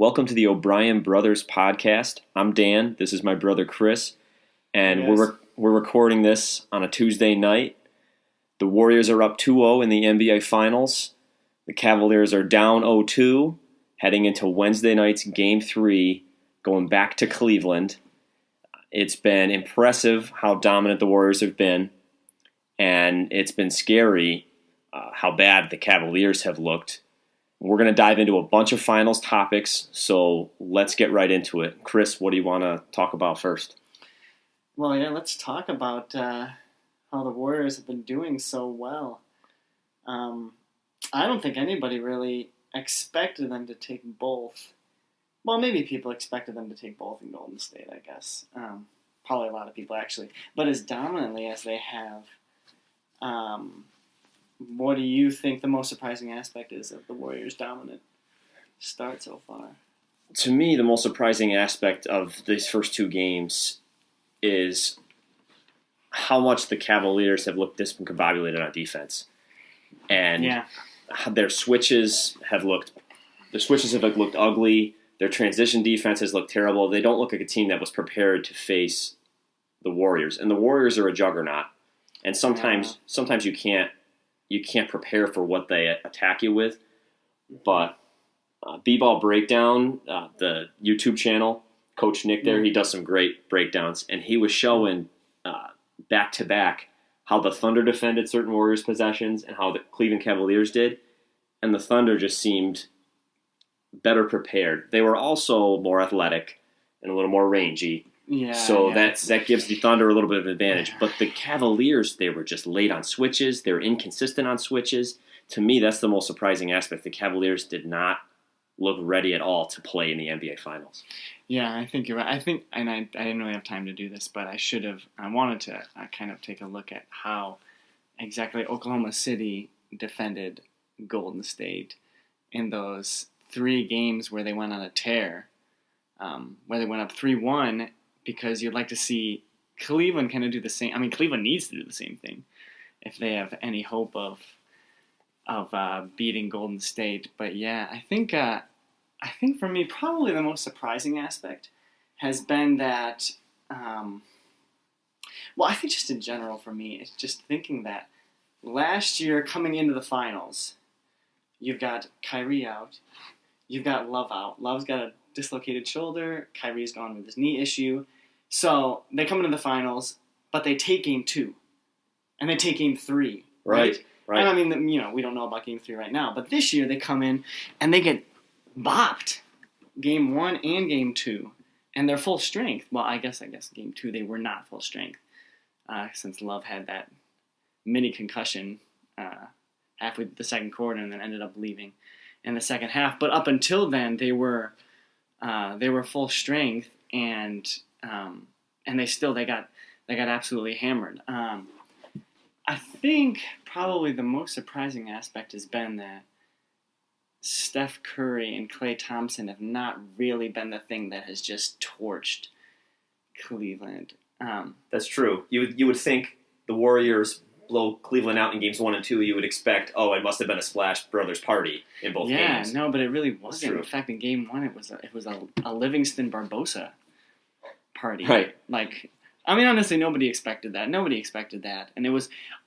Welcome to the O'Brien Brothers podcast. I'm Dan. This is my brother Chris, and we're recording this on a Tuesday night. The Warriors are up 2-0 in the NBA Finals. The Cavaliers are down 0-2, heading into Wednesday night's Game 3, going back to Cleveland. It's been impressive how dominant the Warriors have been, and it's been scary how bad the Cavaliers have looked. We're going to dive into a bunch of finals topics, so let's get right into it. Chris, what do you want to talk about first? Well, yeah, let's talk about how the Warriors have been doing so well. I don't think anybody really expected them to take both. Well, maybe people expected them to take both in Golden State, I guess. Probably a lot of people, actually. But as dominantly as they have, what do you think the most surprising aspect is of the Warriors' dominant start so far? To me, the most surprising aspect of these first two games is how much the Cavaliers have looked discombobulated on defense. And their switches have looked ugly. Their transition defense has looked terrible. They don't look like a team that was prepared to face the Warriors. And the Warriors are a juggernaut. And sometimes you can't prepare for what they attack you with. But B-Ball Breakdown, the YouTube channel, Coach Nick there, he does some great breakdowns. And he was showing back-to-back how the Thunder defended certain Warriors possessions and how the Cleveland Cavaliers did. And the Thunder just seemed better prepared. They were also more athletic and a little more rangy. That gives the Thunder a little bit of an advantage. Yeah. But the Cavaliers, they were just late on switches. They were inconsistent on switches. To me, that's the most surprising aspect. The Cavaliers did not look ready at all to play in the NBA Finals. Yeah, I think you're right. I didn't really have time to do this, but I wanted to kind of take a look at how exactly Oklahoma City defended Golden State in those 3 games where they went on a tear, where they went up 3-1, because you'd like to see Cleveland kind of do the same. I mean, Cleveland needs to do the same thing if they have any hope of beating Golden State. But yeah, I think for me, probably the most surprising aspect has been that, I think just in general for me, it's just thinking that last year coming into the finals, you've got Kyrie out, you've got Love out. Love's got a dislocated shoulder, Kyrie's gone with his knee issue. So they come into the finals, but they take game 2, and they take game 3, right? And I mean, we don't know about game 3 right now, but this year they come in and they get bopped game 1 and game 2, and they're full strength. Well, I guess game 2 they were not full strength, since Love had that mini concussion halfway through the second quarter and then ended up leaving in the second half. But up until then, they were full strength, and they got absolutely hammered. I think probably the most surprising aspect has been that Steph Curry and Klay Thompson have not really been the thing that has just torched Cleveland. That's true. You would think the Warriors blow Cleveland out in games 1 and 2. You would expect, it must have been a Splash Brothers party in both games. Yeah, no, but it really wasn't. In fact, in game 1, it was a Livingston Barbosa party. Right. Honestly, nobody expected that. And it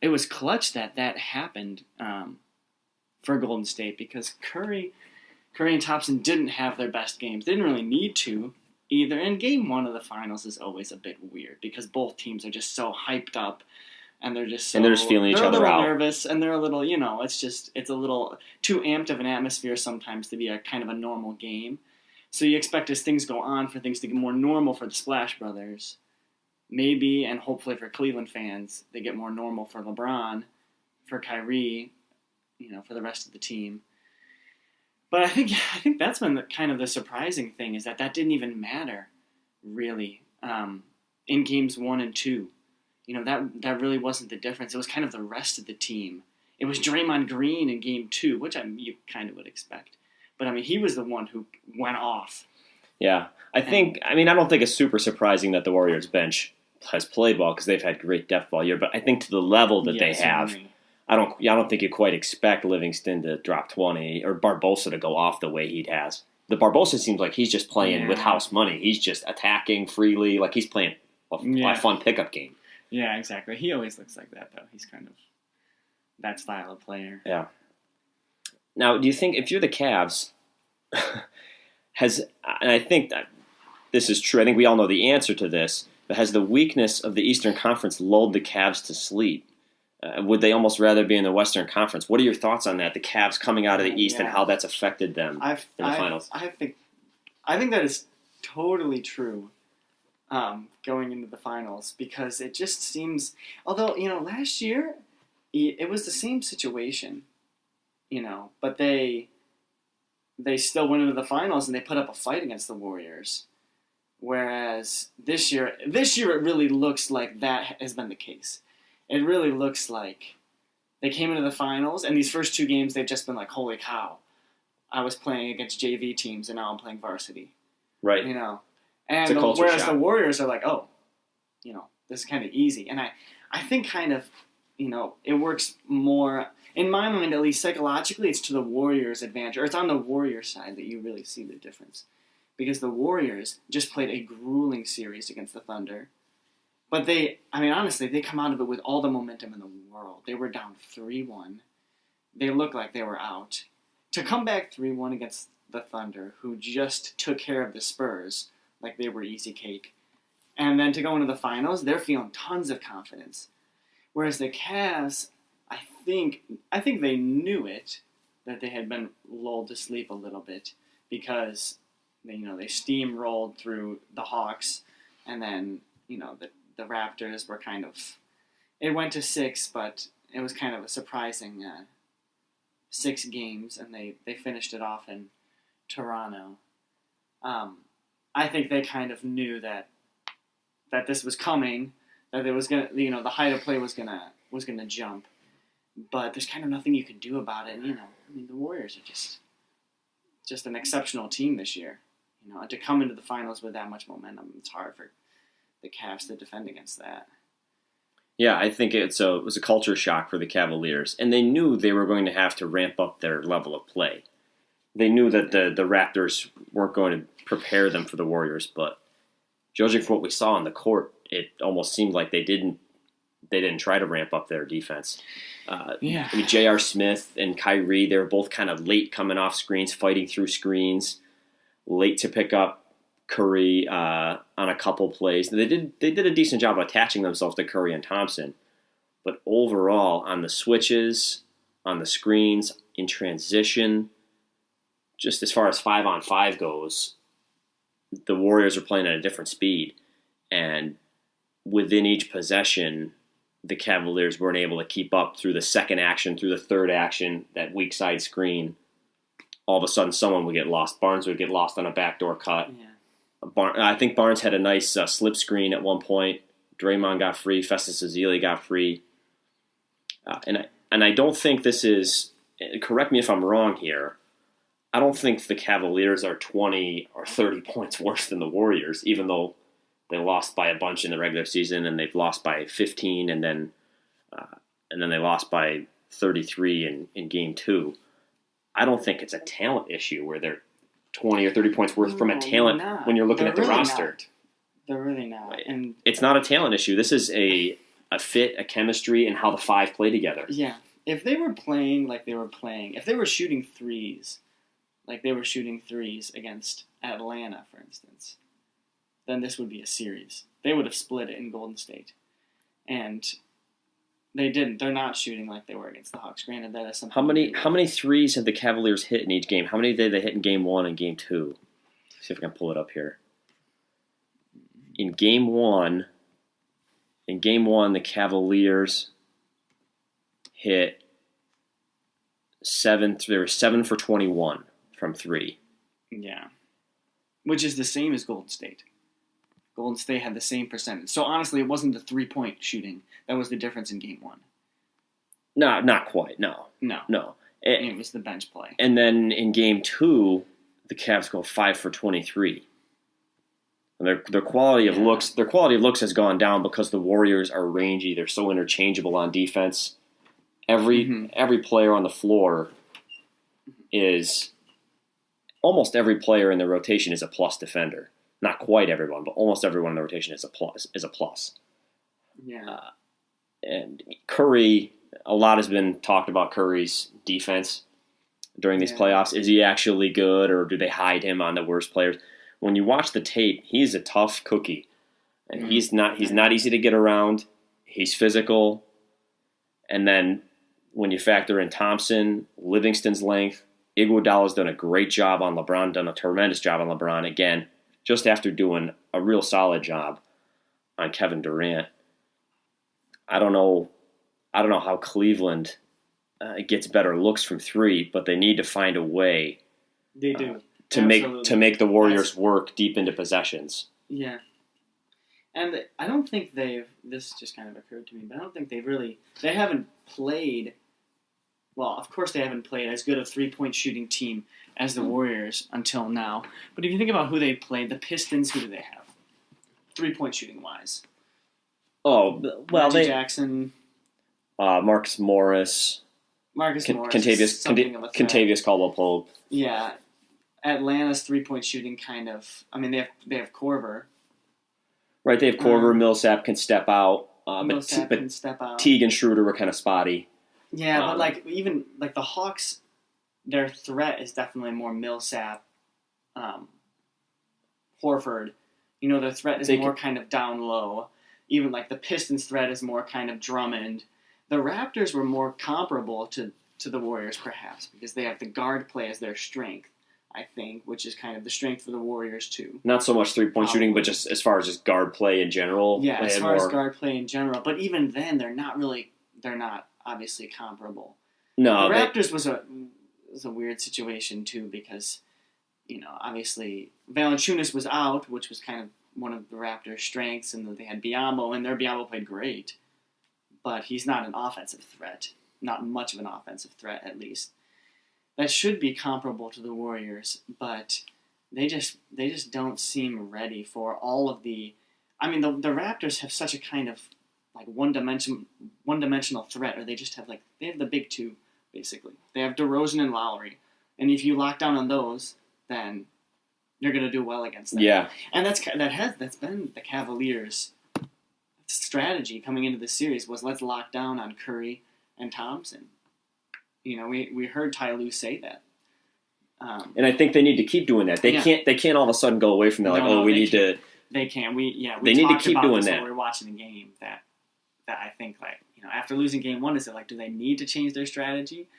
was clutch that happened for Golden State, because Curry and Thompson didn't have their best games. They didn't really need to either. And game 1 of the finals is always a bit weird because both teams are just so hyped up, and they're just feeling each other out. They're a little nervous, and they're a little, it's a little too amped of an atmosphere sometimes to be a kind of a normal game. So you expect, as things go on, for things to get more normal for the Splash Brothers. Maybe, and hopefully for Cleveland fans, they get more normal for LeBron, for Kyrie, for the rest of the team. But I think that's been kind of the surprising thing, is that didn't even matter, really, in games 1 and 2. That really wasn't the difference. It was kind of the rest of the team. It was Draymond Green in game 2, which you kind of would expect. But, he was the one who went off. Yeah. I don't think it's super surprising that the Warriors bench has played well, because they've had great depth all year. But I think to the level that they have, certainly. I don't think you quite expect Livingston to drop 20 or Barbosa to go off the way he has. the Barbosa seems like he's just playing with house money. He's just attacking freely, like he's playing a fun pickup game. Yeah, exactly. He always looks like that, though. He's kind of that style of player. Yeah. Now, do you think if you're the Cavs, and I think that this is true, I think we all know the answer to this, but has the weakness of the Eastern Conference lulled the Cavs to sleep? Would they almost rather be in the Western Conference? What are your thoughts on that? The Cavs coming out of the East and how that's affected them in the finals. I think that is totally true. Going into the finals, because it just seems, although last year it was the same situation, but they still went into the finals and they put up a fight against the Warriors. Whereas this year it really looks like that has been the case. It really looks like they came into the finals, and these first two games they've just been like, holy cow, I was playing against JV teams and now I'm playing varsity. Right. And whereas the Warriors are like, oh, this is kind of easy. And I think kind of, it works more, in my mind at least psychologically, it's to the Warriors' advantage, or it's on the Warriors' side that you really see the difference. Because the Warriors just played a grueling series against the Thunder. But honestly, they come out of it with all the momentum in the world. They were down 3-1. They looked like they were out. To come back 3-1 against the Thunder, who just took care of the Spurs like they were easy cake, and then to go into the finals, they're feeling tons of confidence. Whereas the Cavs, I think they knew it, that they had been lulled to sleep a little bit, because they steamrolled through the Hawks, and then the Raptors were kind of, it went to 6, but it was kind of a surprising 6 games, and they finished it off in Toronto. I think they kind of knew that this was coming, that it was gonna, the height of play was gonna jump, but there's kind of nothing you can do about it. The Warriors are just an exceptional team this year. And to come into the finals with that much momentum, it's hard for the Cavs to defend against that. Yeah, I think it was a culture shock for the Cavaliers, and they knew they were going to have to ramp up their level of play. They knew that the Raptors weren't going to prepare them for the Warriors, but judging from what we saw on the court, it almost seemed like they didn't try to ramp up their defense. J.R. Smith and Kyrie, they were both kind of late coming off screens, fighting through screens, late to pick up Curry on a couple plays. They did a decent job of attaching themselves to Curry and Thompson, but overall on the switches, on the screens, in transition, just as far as 5-on-5 goes, the Warriors are playing at a different speed, and within each possession, the Cavaliers weren't able to keep up through the second action, through the third action, that weak side screen. All of a sudden, someone would get lost. Barnes would get lost on a backdoor cut. Yeah. I think Barnes had a nice slip screen at one point. Draymond got free. Festus Ezeli got free. And I don't think this is, correct me if I'm wrong here, I don't think the Cavaliers are 20 or 30 points worse than the Warriors, even though they lost by a bunch in the regular season, and they've lost by 15, and then they lost by 33 in Game 2. I don't think it's a talent issue where they're 20 or 30 points worth from a talent when you're looking at the roster. Not. They're really not. And it's not a talent issue. This is a fit, a chemistry, and how the five play together. Yeah. If they were playing like they were playing, if they were shooting threes like they were shooting threes against Atlanta, for instance, then this would be a series. They would have split it in Golden State. And they didn't. They're not shooting like they were against the Hawks. Granted, that is something. How many threes have the Cavaliers hit in each game? How many did they hit in Game 1 and Game 2? Let's see if I can pull it up here. In Game 1, the Cavaliers hit 7. They were 7 for 21 from 3. Yeah, which is the same as Golden State. Golden State had the same percentage. So honestly, it wasn't the 3-point shooting that was the difference in Game 1. No, not quite. No. It was the bench play. And then in Game 2, the Cavs go 5 for 23. And their quality of looks has gone down because the Warriors are rangy. They're so interchangeable on defense. Every player on the floor is almost every player in the rotation is a plus defender. Not quite everyone, but almost everyone in the rotation is a plus. Yeah. And Curry, a lot has been talked about Curry's defense during these playoffs. Is he actually good, or do they hide him on the worst players? When you watch the tape, he's a tough cookie, and he's not easy to get around. He's physical, and then when you factor in Thompson, Livingston's length, Iguodala's done a great job on LeBron, done a tremendous job on LeBron again, just after doing a real solid job on Kevin Durant. I don't know how Cleveland gets better looks from three, but they need to find a way. They do to make the Warriors work deep into possessions. Yeah, and I don't think this just kind of occurred to me, but I don't think they haven't played. Well, of course they haven't played as good a 3-point shooting team as the Warriors until now. But if you think about who they played, the Pistons, who do they have? 3-point shooting wise. Oh, well, Reggie Jackson, Marcus Morris, Kentavious Caldwell-Pope. Yeah, Atlanta's 3-point shooting kind of. I mean, they have Korver. Right, they have Korver. Millsap can step out. Millsap can step out. Teague and Schroeder were kind of spotty. Yeah, but even the Hawks, their threat is definitely more Millsap, Horford. Their threat is more kind of down low. Even the Pistons' threat is more kind of Drummond. The Raptors were more comparable to the Warriors, perhaps, because they have the guard play as their strength, I think, which is kind of the strength for the Warriors, too. Not so much 3-point shooting, but just as far as just guard play in general. Yeah, as far as guard play in general. But even then, they're not obviously comparable. No, the Raptors was a weird situation, too, because, obviously Valanciunas was out, which was kind of one of the Raptors' strengths, and they had Biyombo, and their Biyombo played great, but he's not an offensive threat, not much of an offensive threat, at least. That should be comparable to the Warriors, but they just don't seem ready for all of the. I mean, the Raptors have such a kind of one-dimensional threat, or they just have they have the big two basically. They have DeRozan and Lowry, and if you lock down on those, then you're going to do well against them. Yeah. And that's been the Cavaliers' strategy coming into the series was let's lock down on Curry and Thompson. We heard Ty Lue say that. And I think they need to keep doing that. They can't all of a sudden go away from that we need to. They can't. We they need to keep doing that. When we were watching the game that I think after losing game one, is it do they need to change their strategy?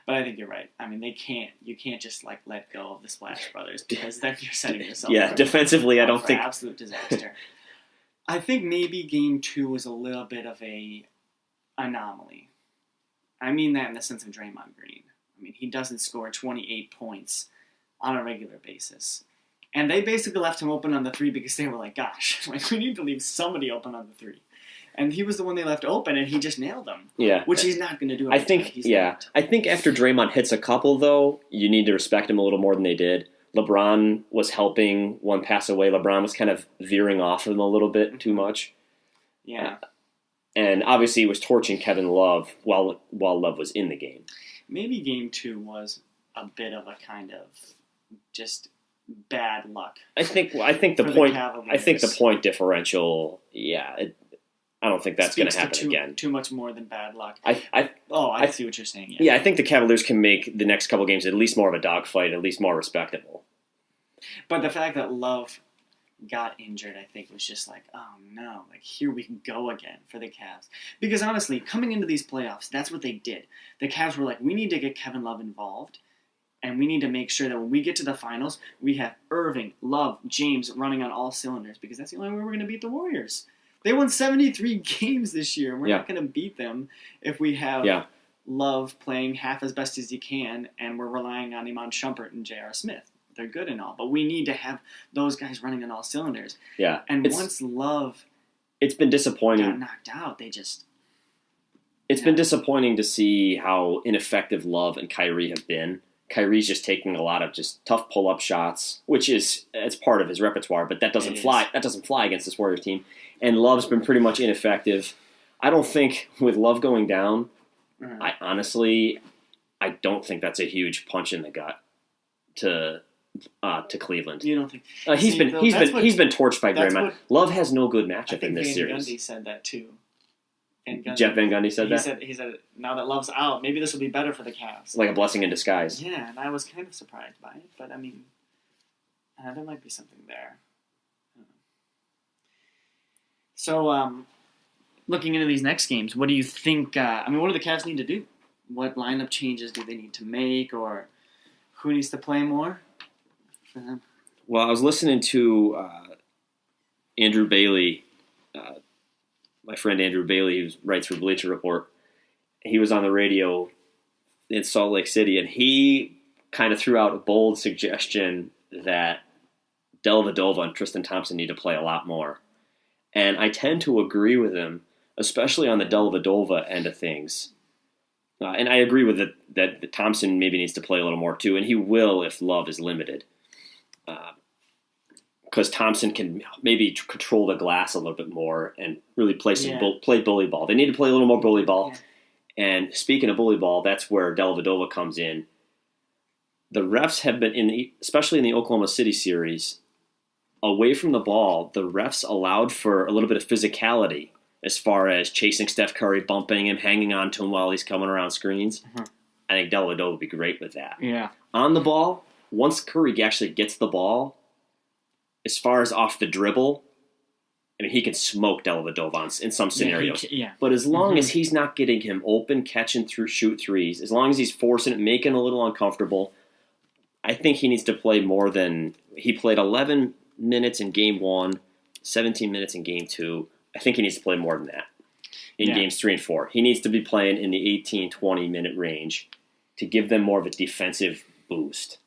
But I think you're right. I mean, they can't. You can't just let go of the Splash Brothers because then you're setting yourself. Yeah, defensively, I don't think absolute disaster. I think maybe game 2 was a little bit of a anomaly. I mean that in the sense of Draymond Green. I mean, he doesn't score 28 points on a regular basis, and they basically left him open on the 3 because they were like, "Gosh, we need to leave somebody open on the 3." And he was the one they left open, and he just nailed them. Yeah, which he's not going to do. I think. I think after Draymond hits a couple, though, you need to respect him a little more than they did. LeBron was helping one pass away. LeBron was kind of veering off of him a little bit too much. Yeah, and obviously he was torching Kevin Love while Love was in the game. Maybe game 2 was a bit of a kind of just bad luck. I think the point differential. Yeah. I don't think that's going to happen again. Too much more than bad luck. I see what you're saying. Yeah, I think the Cavaliers can make the next couple games at least more of a dogfight, at least more respectable. But the fact that Love got injured, I think, was just oh no, here we go again for the Cavs. Because honestly, coming into these playoffs, that's what they did. The Cavs were we need to get Kevin Love involved, and we need to make sure that when we get to the finals, we have Irving, Love, James running on all cylinders, because that's the only way we're going to beat the Warriors. They won 73 games this year. We're not going to beat them if we have Love playing half as best as he can, and we're relying on Iman Shumpert and J.R. Smith. They're good and all, but we need to have those guys running on all cylinders. Yeah, and once Love, it's been disappointing. Got knocked out. They just. It's been disappointing to see how ineffective Love and Kyrie have been. Kyrie's just taking a lot of just tough pull-up shots, which it's part of his repertoire, but that doesn't fly. That doesn't fly against this Warriors team. And Love's been pretty much ineffective. I don't think with Love going down, I don't think that's a huge punch in the gut to to Cleveland. You don't think he's been torched by Draymond. Love has no good matchup in this series. Gundy said that too. Jeff Van Gundy said that? He said now that Love's out, maybe this will be better for the Cavs. Like a blessing in disguise. Yeah, and I was kind of surprised by it, but I mean, there might be something there. So, looking into these next games, what do you think? What do the Cavs need to do? What lineup changes do they need to make, or who needs to play more for them? Well, I was listening to Andrew Bailey, my friend Andrew Bailey, who writes for Bleacher Report. He was on the radio in Salt Lake City, and he kind of threw out a bold suggestion that Dellavedova and Tristan Thompson need to play a lot more. And I tend to agree with him, especially on the Dellavedova end of things. And I agree with it that Thompson maybe needs to play a little more too, and he will if Love is limited. Because Thompson can maybe control the glass a little bit more and really play play bully ball. They need to play a little more bully ball. Yeah. And speaking of bully ball, that's where Dellavedova comes in. The refs have been, especially in the Oklahoma City series, away from the ball, the refs allowed for a little bit of physicality as far as chasing Steph Curry, bumping him, hanging on to him while he's coming around screens. Mm-hmm. I think Dellavedova would be great with that. Yeah. On the ball, once Curry actually gets the ball, as far as off the dribble, I mean, he can smoke Dellavedova in some scenarios. But as long as he's not getting him open, catching through shoot threes, as long as he's forcing it, making it a little uncomfortable, I think he needs to play more than he played 11 minutes in game 1, 17 minutes in game 2. I think he needs to play more than that in games 3 and 4. He needs to be playing in the 18, 20-minute range to give them more of a defensive boost.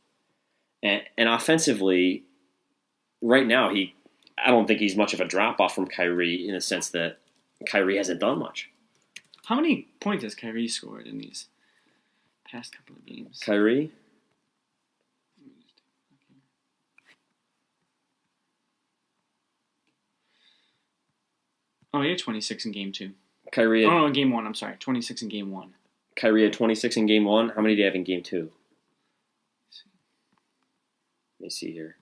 And offensively, right now, I don't think he's much of a drop-off from Kyrie in the sense that Kyrie hasn't done much. How many points has Kyrie scored in these past couple of games? Kyrie? Oh, he had 26 in game 2. Kyrie in game 1, I'm sorry. 26 in game 1. Kyrie had 26 in game 1. How many do you have in game 2? Let me see here.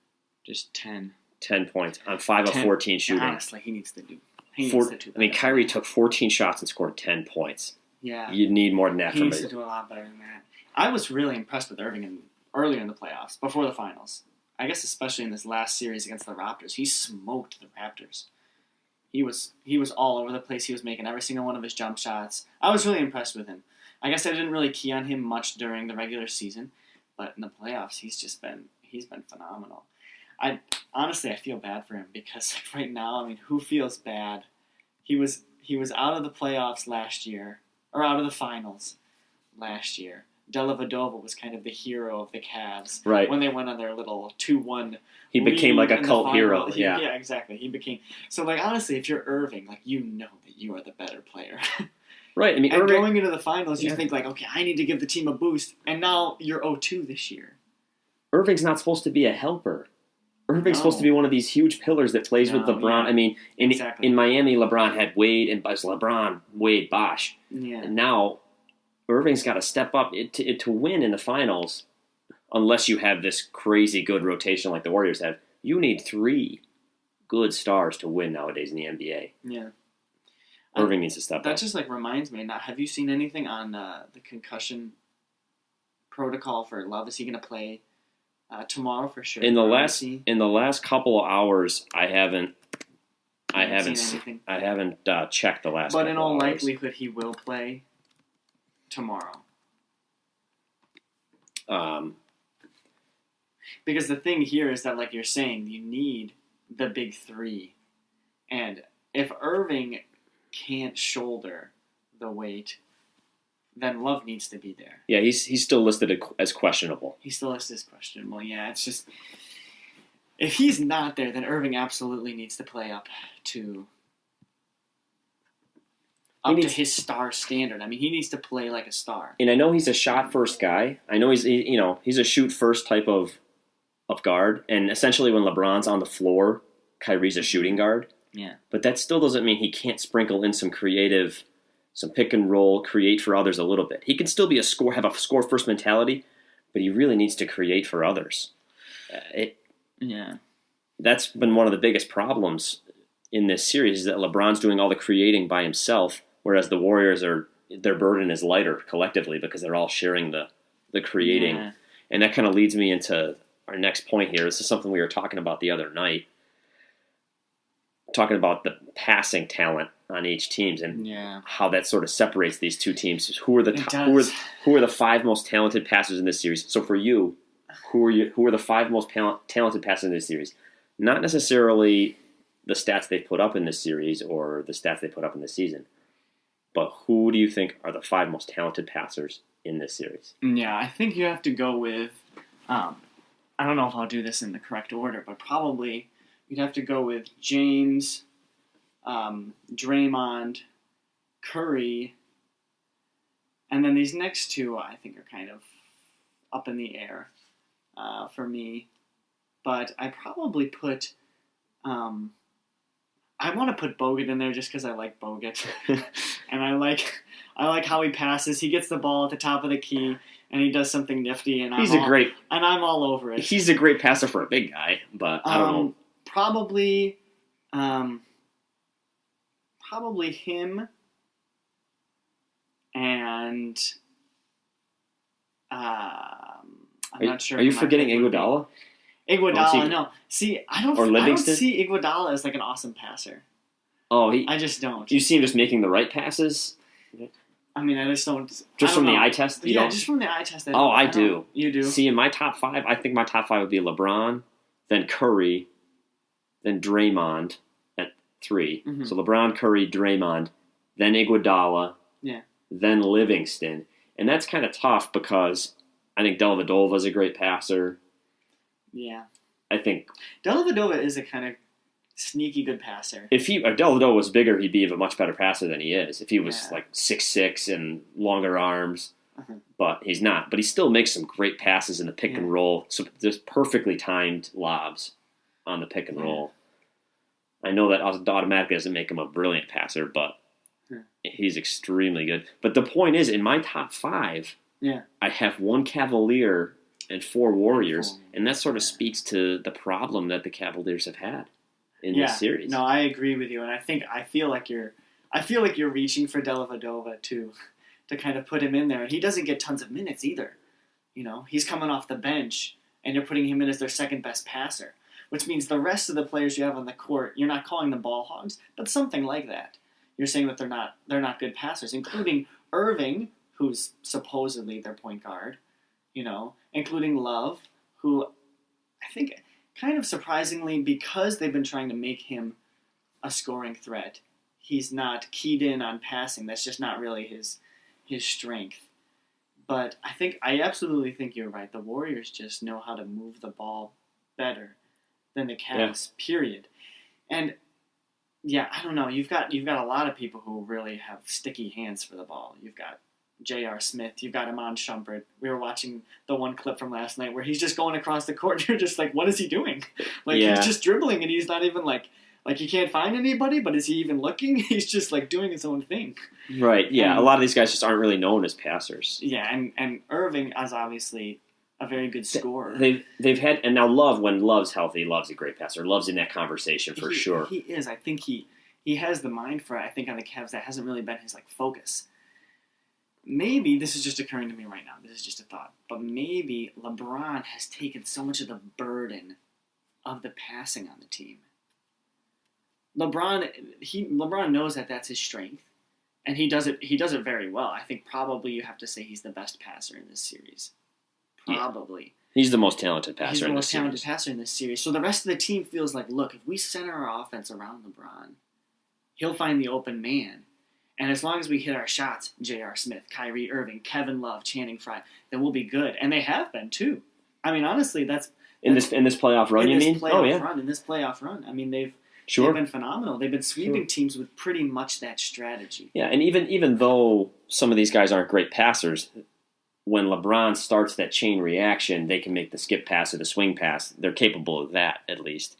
Just 10. 10 points on 5 of 14 shooting. Honestly, he needs to do that. I mean, Kyrie took 14 shots and scored 10 points. Yeah. You need more than that from him. He needs to do a lot better than that. I was really impressed with Irving earlier in the playoffs, before the finals. I guess especially in this last series against the Raptors. He smoked the Raptors. He was all over the place. He was making every single one of his jump shots. I was really impressed with him. I guess I didn't really key on him much during the regular season, but in the playoffs, he's been phenomenal. I feel bad for him because right now, I mean, who feels bad? He was out of the playoffs last year, or out of the finals last year. Dellavedova was kind of the hero of the Cavs. Right. When they went on their little 2-1 He became like a cult hero. Yeah, exactly. He became... So, honestly, if you're Irving, you know that you are the better player. Right. I mean, and going into the finals, you think, okay, I need to give the team a boost. And now you're 0-2 this year. Irving's not supposed to be a helper. Irving's supposed to be one of these huge pillars that plays with LeBron. Yeah. I mean, in Miami, LeBron had Wade, and LeBron, Wade, Bosh. Yeah. And now Irving's got to step up to win in the finals. Unless you have this crazy good rotation like the Warriors have, you need 3 good stars to win nowadays in the NBA. Yeah. Irving needs to step up. That just reminds me. Now, have you seen anything on the concussion protocol for Love? Is he going to play tomorrow for sure? In the last couple of hours, I haven't checked the last. But in all likelihood, he will play tomorrow. Because the thing here is that, like you're saying, you need the big 3, and if Irving can't shoulder the weight, then Love needs to be there. Yeah, he's still listed as questionable. He's still listed as questionable. Yeah, it's just if he's not there, then Irving absolutely needs to play up to his star standard. I mean, he needs to play like a star. And I know he's a shot first guy. I know he's a shoot first type of guard. And essentially, when LeBron's on the floor, Kyrie's a shooting guard. Yeah. But that still doesn't mean he can't sprinkle in some creative, some pick and roll, create for others a little bit. He can still be have a score first mentality, but he really needs to create for others. Yeah. That's been one of the biggest problems in this series is that LeBron's doing all the creating by himself, whereas the Warriors their burden is lighter collectively because they're all sharing the creating. Yeah. And that kind of leads me into our next point here. This is something we were talking about the other night, talking about the passing talent on each teams and how that sort of separates these two teams. Who are the 5 most talented passers in this series? So for you, who are the 5 most talented passers in this series? Not necessarily the stats they put up in this series or the stats they put up in this season, but who do you think are the 5 most talented passers in this series? Yeah, I think you have to go with. I don't know if I'll do this in the correct order, but probably you'd have to go with James, Draymond, Curry, and then these next 2 I think are kind of up in the air for me. But I probably put. I want to put Bogut in there just because I like Bogut, and I like how he passes. He gets the ball at the top of the key, and he does something nifty, and I'm all over it. He's a great passer for a big guy, but I don't know. Probably him, and I'm not sure. Are you forgetting Iguodala? Iguodala, no. See, I don't see Iguodala as like an awesome passer. Oh, I just don't. You see him just making the right passes? I mean, I just don't. Just from the eye test? Just from the eye test. I do. You do? See, in my top 5, I think my top 5 would be LeBron, then Curry, then Draymond at 3. Mm-hmm. So LeBron, Curry, Draymond, then Iguodala, then Livingston. And that's kind of tough because I think Dellavedova is a great passer. Yeah. I think Dellavedova is a kind of sneaky good passer. If Dellavedova was bigger, he'd be a much better passer than he is. If he was like 6'6" and longer arms, but he's not. But he still makes some great passes in the pick and roll. So just perfectly timed lobs on the pick and roll. I know that automatically doesn't make him a brilliant passer, but he's extremely good. But the point is, in my top 5, I have 1 Cavalier and 4 Warriors, and that sort of speaks to the problem that the Cavaliers have had in this series. No, I agree with you, and I feel like you're reaching for Dellavedova to kind of put him in there, and he doesn't get tons of minutes either. You know, he's coming off the bench, and you're putting him in as their second best passer, which means the rest of the players you have on the court, you're not calling them ball hogs, but something like that. You're saying that they're not good passers, including Irving, who's supposedly their point guard. You know, including Love, who I think kind of surprisingly, because they've been trying to make him a scoring threat, he's not keyed in on passing. That's just not really his strength. But I absolutely think you're right. The Warriors just know how to move the ball better than the Cavs, period. And I don't know. You've got a lot of people who really have sticky hands for the ball. You've got J.R. Smith, you've got Iman Shumpert. We were watching the one clip from last night where he's just going across the court and you're just like, what is he doing? He's just dribbling and he's not even like he can't find anybody, but is he even looking? He's just like doing his own thing. Right, yeah. And a lot of these guys just aren't really known as passers. Yeah, and Irving is obviously a very good scorer. They've had, and now Love, when Love's healthy, Love's a great passer. Love's in that conversation for sure. He is. I think he has the mind for it. I think on the Cavs that hasn't really been his focus. Maybe, this is just occurring to me right now, this is just a thought, but maybe LeBron has taken so much of the burden of the passing on the team. LeBron knows that that's his strength, and he does it very well. I think probably you have to say he's the best passer in this series. Probably. Yeah. He's the most talented passer in this series. He's the most talented passer in this series. So the rest of the team feels like, look, if we center our offense around LeBron, he'll find the open man. And as long as we hit our shots, J.R. Smith, Kyrie Irving, Kevin Love, Channing Frye, then we'll be good. And they have been, too. I mean, honestly, that's in this playoff run, you mean? In this playoff run. I mean, they've been phenomenal. They've been sweeping teams with pretty much that strategy. Yeah, and even though some of these guys aren't great passers, when LeBron starts that chain reaction, they can make the skip pass or the swing pass. They're capable of that, at least.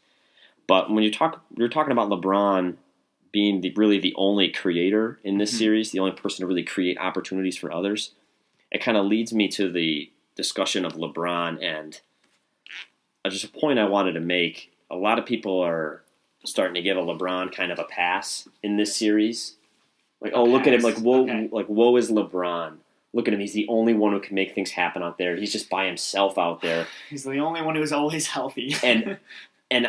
But when you're talking about LeBron being really the only creator in this series, the only person to really create opportunities for others, it kind of leads me to the discussion of LeBron and just a point I wanted to make. A lot of people are starting to give a LeBron kind of a pass in this series. Like, look at him, like woe is LeBron. Look at him. He's the only one who can make things happen out there. He's just by himself out there. He's the only one who's always healthy. and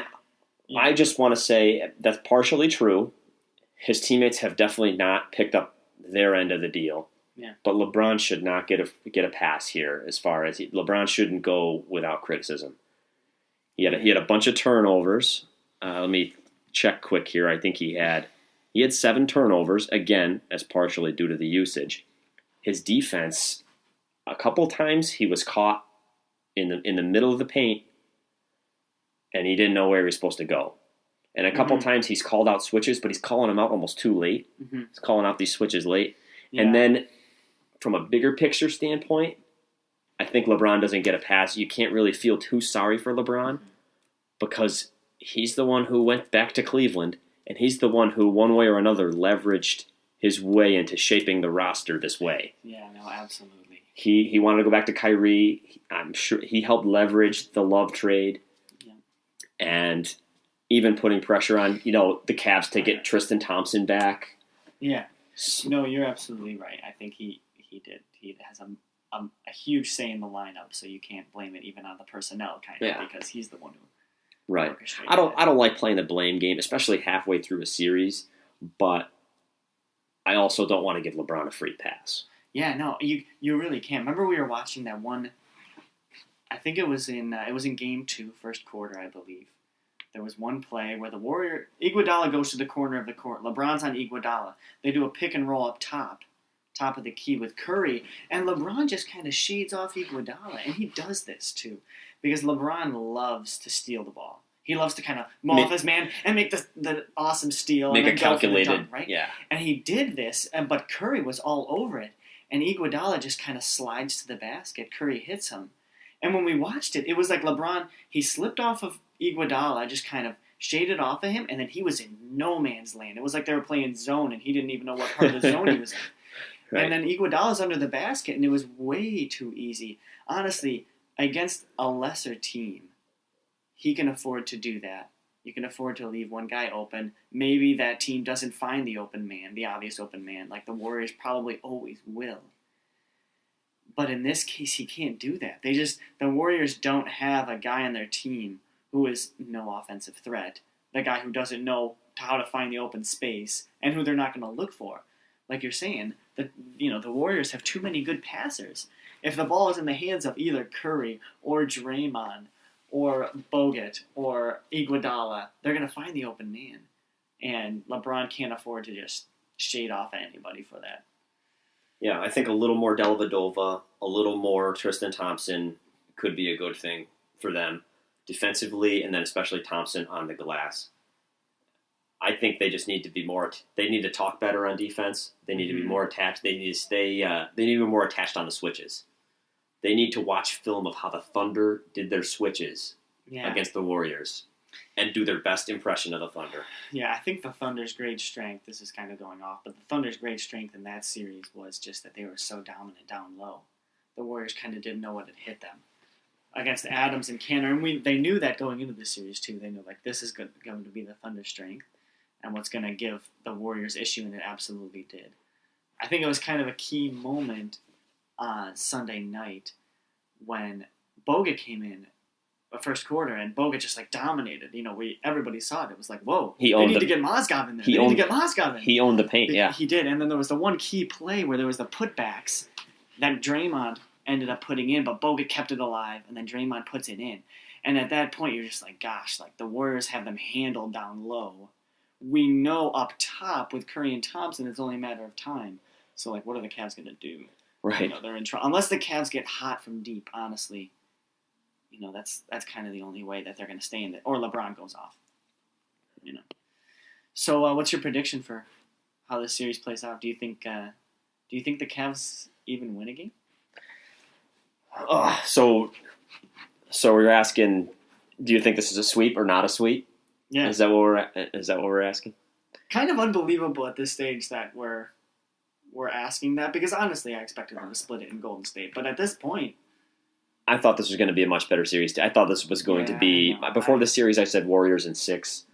I just want to say that's partially true. His teammates have definitely not picked up their end of the deal. Yeah. But LeBron should not get a pass here. As far as LeBron shouldn't go without criticism. He had a bunch of turnovers. Let me check quick here. I think he had 7 turnovers, again, as partially due to the usage. His defense, a couple times he was caught in the middle of the paint, and he didn't know where he was supposed to go. And a couple times he's called out switches, but he's calling them out almost too late. Mm-hmm. He's calling out these switches late. Yeah. And then from a bigger picture standpoint, I think LeBron doesn't get a pass. You can't really feel too sorry for LeBron because he's the one who went back to Cleveland, and he's the one who, one way or another, leveraged his way into shaping the roster this way. Yeah, no, absolutely. He wanted to go back to Kyrie. I'm sure he helped leverage the Love trade. Yeah. And even putting pressure on, the Cavs to get Tristan Thompson back. Yeah. No, you're absolutely right. I think he did. He has a huge say in the lineup, so you can't blame it even on the personnel because he's the one who orchestrated I don't like playing the blame game, especially halfway through a series, but I also don't want to give LeBron a free pass. Yeah, no, you really can't. Remember we were watching that one, I think it was in game 2, first quarter, I believe. There was one play where Iguodala goes to the corner of the court. LeBron's on Iguodala. They do a pick and roll up top of the key with Curry, and LeBron just kind of shades off Iguodala, and he does this too, because LeBron loves to steal the ball. He loves to kind of maul off his man and make the awesome steal. Make and it calculated, dunk, right? Yeah. And he did this, but Curry was all over it, and Iguodala just kind of slides to the basket. Curry hits him. And when we watched it, it was like LeBron, he slipped off of Iguodala, just kind of shaded off of him, and then he was in no man's land. It was like they were playing zone, and he didn't even know what part of the zone he was in. Right. And then Iguodala's under the basket, and it was way too easy. Honestly, against a lesser team, he can afford to do that. You can afford to leave one guy open. Maybe that team doesn't find the open man, the obvious open man, like the Warriors probably always will. But in this case, he can't do that. The Warriors don't have a guy on their team who is no offensive threat, the guy who doesn't know how to find the open space, and who they're not going to look for. Like you're saying, the Warriors have too many good passers. If the ball is in the hands of either Curry or Draymond or Bogut or Iguodala, they're going to find the open man. And LeBron can't afford to just shade off at anybody for that. Yeah, I think a little more Dellavedova, a little more Tristan Thompson could be a good thing for them defensively, and then especially Thompson on the glass. I think they just need to be more. They need to talk better on defense. They need to be more attached. They need to stay. They need to be more attached on the switches. They need to watch film of how the Thunder did their switches against the Warriors, and do their best impression of the Thunder. Yeah, I think the Thunder's great strength. This is kind of going off, but the Thunder's great strength in that series was just that they were so dominant down low. The Warriors kind of didn't know what had hit them against Adams and Kanter, and they knew that going into the series too. They knew this is going to be the Thunder's strength, and what's going to give the Warriors issue, and it absolutely did. I think it was kind of a key moment on Sunday night when Bogut came in the first quarter, and Bogut just dominated. Everybody saw it. It was like, whoa, they need to get Mozgov in there. He owned the paint, yeah. He did, and then there was the one key play where there was the putbacks that Draymond ended up putting in, but Bogut kept it alive, and then Draymond puts it in. And at that point, you're just like, gosh, the Warriors have them handled down low. We know up top with Curry and Thompson, it's only a matter of time. So, what are the Cavs going to do? Right. They're in trouble. Unless the Cavs get hot from deep, honestly, that's kind of the only way that they're going to stay in it. Or LeBron goes off. So, what's your prediction for how this series plays out? Do you think the Cavs even win a game? So we're asking, do you think this is a sweep or not a sweep? Yeah. Is that what we're asking? Kind of unbelievable at this stage that we're asking that, because honestly I expected them to split it in Golden State. But at this point, I thought this was going to be a much better series. I thought this was going to Yeah, be no, before the series. I said Warriors in 6.